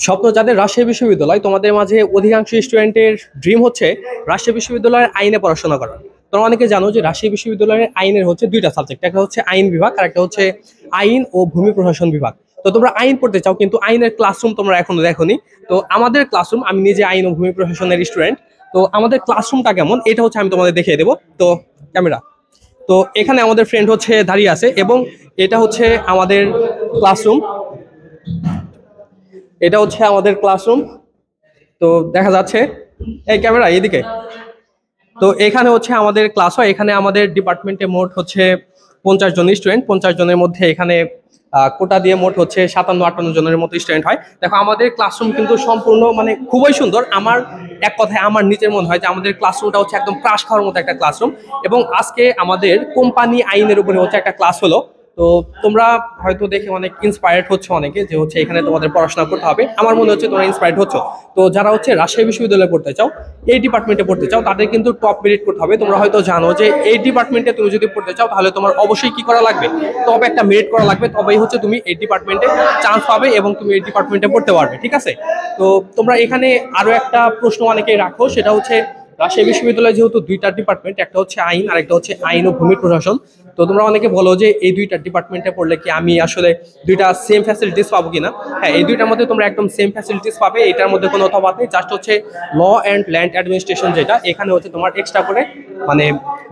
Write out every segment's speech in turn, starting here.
স্বপ্ন যাদের রাজশাহী বিশ্ববিদ্যালয়, তোমাদের মাঝে অধিকাংশ স্টুডেন্টের ড্রিম হচ্ছে রাজশাহী বিশ্ববিদ্যালয়ের আইনে পড়াশোনা করা। তোমরা অনেকে জানো যে রাজশাহী বিশ্ববিদ্যালয়ের আইনের হচ্ছে দুইটা সাবজেক্ট, একটা হচ্ছে আইন বিভাগ আর একটা হচ্ছে আইন ও ভূমি প্রশাসন বিভাগ। তো তোমরা আইন পড়তে চাও কিন্তু আইনের ক্লাসরুম তোমরা এখনো দেখোনি। তো আমাদের ক্লাসরুম, আমি নিজে আইন ও ভূমি প্রশাসনের স্টুডেন্ট, তো আমাদের ক্লাসরুমটা কেমন এটা হচ্ছে আমি তোমাদের দেখিয়ে দেবো। তো ক্যামেরা, তো এখানে আমাদের ফ্রেন্ড হচ্ছে দাঁড়িয়ে আছে এবং এটা হচ্ছে আমাদের ক্লাসরুম। এটা হচ্ছে আমাদের ক্লাসরুম, তো দেখা যাচ্ছে এই ক্যামেরা এদিকে। তো এখানে হচ্ছে আমাদের ক্লাস হয়। এখানে আমাদের ডিপার্টমেন্টে মোট হচ্ছে 50 জন স্টুডেন্ট। 50 জনের মধ্যে এখানে কোটা দিয়ে মোট হচ্ছে 57-58 জনের মতো স্টুডেন্ট হয়। দেখো আমাদের ক্লাসরুম কিন্তু সম্পূর্ণ মানে খুবই সুন্দর। আমার এক কথায় আমার নিজের মনে হয় যে আমাদের ক্লাসরুমটা হচ্ছে একদম ক্রাশ খাওয়ার মতো একটা ক্লাসরুম। এবং আজকে আমাদের কোম্পানি আইনের উপরে হচ্ছে একটা ক্লাস হলো। তো তোমরা হয়তো দেখে অনেক ইন্সপায়ার্ড হচ্ছে অনেকে, যে হচ্ছে এখানে তোমাদের পড়াশোনা করতে হবে। আমার মনে হচ্ছে তোমরা ইন্সপায়ার্ড হচ্ছ। তো যারা হচ্ছে রাজশাহী বিশ্ববিদ্যালয়ে পড়তে চাও, এই ডিপার্টমেন্টে পড়তে চাও, তাদের কিন্তু টপ মেরিট করতে হবে। তোমরা হয়তো জানো যে এই ডিপার্টমেন্টে তুমি যদি পড়তে চাও তাহলে তোমার অবশ্যই কি করা লাগবে, তবে একটা মেরিট করা লাগবে, তবেই হচ্ছে তুমি এই ডিপার্টমেন্টে চান্স পাবে এবং তুমি এই ডিপার্টমেন্টে পড়তে পারবে। ঠিক আছে? তো তোমরা এখানে আরো একটা প্রশ্ন অনেকেই রাখো, সেটা হচ্ছে রাজশাহী বিশ্ববিদ্যালয়ে যেহেতু দুইটা ডিপার্টমেন্ট, একটা হচ্ছে আইন আর একটা হচ্ছে আইন ও ভূমি প্রশাসন, তো তোমরা অনেকে বলো যে এই দুইটা ডিপার্টমেন্টে পড়লে কি আমি আসলে দুইটা সেম ফ্যাসিলিটিস পাবো কিনা। হ্যাঁ, এই দুইটার মধ্যে তোমরা একদম সেম ফ্যাসিলিটিস পাবে, এটার মধ্যে কোনো তফাৎ নেই। জাস্ট হচ্ছে ল অ্যান্ড ল্যান্ড অ্যাডমিনিস্ট্রেশন, যেটা এখানে হচ্ছে তোমার এক্সট্রা করে মানে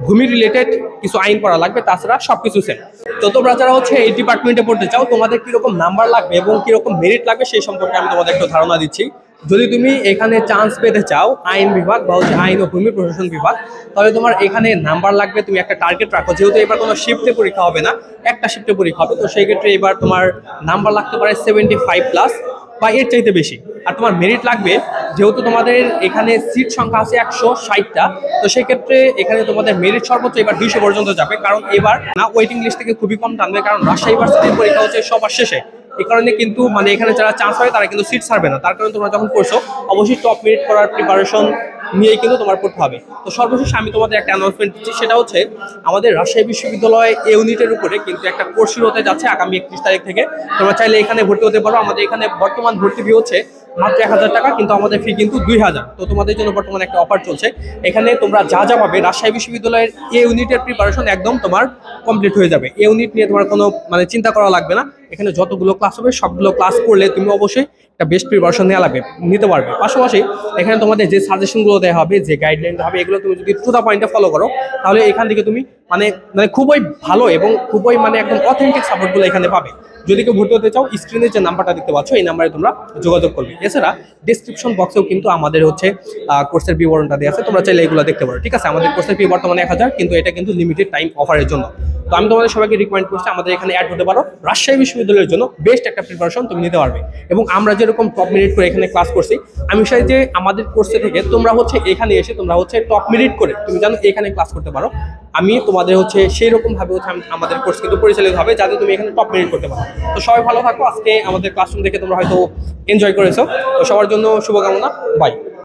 ভূমি রিলেটেড কিছু আইন পড়া লাগবে, তাছাড়া সবকিছু সেম। তো তোমরা যারা হচ্ছে এই ডিপার্টমেন্টে পড়তে চাও, তোমাদের কিরকম নাম্বার লাগবে এবং কিরকম মেরিট লাগবে সেই সম্পর্কে আমি তোমাদের একটু ধারণা দিচ্ছি। যদি তুমি এখানে চান্স পেতে চাও আইন বিভাগ বা হচ্ছে আইন ও ভূমি প্রশাসন বিভাগ, তাহলে তোমার এখানে নাম্বার লাগবে। তুমি একটা টার্গেট রাখো, যেহেতু এবার কোনো শিফটে পরীক্ষা হবে না, একটা শিফটে পরীক্ষা হবে, তো সেই ক্ষেত্রে এবার তোমার নাম্বার লাগতে পারে 75+ বা এর চাইতে বেশি। আর তোমার মেরিট লাগবে, যেহেতু তোমাদের এখানে সিট সংখ্যা আছে 160টা, তো সেই ক্ষেত্রে এখানে তোমাদের মেরিট সর্বোচ্চ এবার 200 পর্যন্ত যাবে। কারণ এবার না ওয়েটিং লিস্ট থেকে খুবই কম টানবে, কারণ রাজশাহী ইউনিভার্সিটির পরীক্ষা হচ্ছে সবার শেষে। এই কারণে কিন্তু মানে এখানে যারা চান্স হয় তারা কিন্তু সিট ছাড়বে না। তার কারণে তোমরা যখন পড়ছো অবশ্যই টপ মেরিট করার প্রিপারেশন নিয়েই কিন্তু তোমার পড়তে হবে। তো সর্বশেষ আমি তোমাদের একটা অ্যানাউন্সমেন্ট দিচ্ছি, সেটা হচ্ছে আমাদের রাজশাহী বিশ্ববিদ্যালয় এ ইউনিটের উপরে কিন্তু একটা কোর্স শুরু হতে যাচ্ছে আগামী 31 তারিখ থেকে। তোমরা চাইলে এখানে ভর্তি হতে পারো। আমাদের এখানে বর্তমান ভর্তি ফি হচ্ছে মাত্র 1000 টাকা, কিন্তু আমাদের ফি কিন্তু 2000। তো তোমাদের জন্য বর্তমানে একটা অফার চলছে। এখানে তোমরা যা যা পাবে, রাজশাহী বিশ্ববিদ্যালয়ের এ ইউনিটের প্রিপারেশন একদম তোমার কমপ্লিট হয়ে যাবে। এ ইউনিট নিয়ে তোমার কোনো মানে চিন্তা করা লাগবে না। এখানে যতগুলো ক্লাস হবে সবগুলো ক্লাস করলে তুমি অবশ্যই একটা বেস্ট প্রিপারেশন নিতে পারবে। পাশাপাশি এখানে তোমাদের যে সাজেশনগুলো দেওয়া হবে, যে গাইডলাইন হবে, এগুলো তুমি যদি টু দা পয়েন্টে ফলো করো, তাহলে এখান থেকে তুমি মানে মানে খুবই ভালো এবং খুবই মানে একদম অথেন্টিক সাপোর্টগুলো এখানে পাবে। যদি কেউ ভর্তি হতে চাও, স্ক্রিনে যে নাম্বারটা দেখতে পাচ্ছ এই নাম্বারে তোমরা যোগাযোগ করবে। এছাড়া ডিসক্রিপশন বক্সেও কিন্তু আমাদের হচ্ছে কোর্সের বিবরণটা দেওয়া আছে, তোমরা চাইলে এগুলো দেখতে পারো। ঠিক আছে? আমাদের কোর্সের ফি বর্তমানে 1000, কিন্তু এটা কিন্তু লিমিটেড টাইম অফারের জন্য। তো আমি তোমাদের সবাইকে রিকমেন্ড করছি আমাদের এখানে অ্যাড হতে পারো। রাজশাহী বিশ্ববিদ্যালয়ের জন্য বেস্ট একটা প্রিপারেশন তুমি নিতে পারবে। এবং আমরা যেরকম টপ মেরিট করে এখানে ক্লাস করছি, আমি চাই যে আমাদের কোর্সে থেকে তোমরা হচ্ছে এখানে এসে তোমরা হচ্ছে টপ মেরিট করে তুমি জানো এখানে ক্লাস করতে পারো। আমি তোমাদের হচ্ছে সেই রকম ভাবে হচ্ছে আমাদের কোর্স কিন্তু পরিচালিত হবে, যাতে তুমি এখানে টপ মেরিট করতে পারো। তো সবাই ভালো থাকো। আজকে আমাদের ক্লাসরুম দেখে তোমরা হয়তো এনজয় করেছো। তো সবার জন্য শুভকামনা। বাই।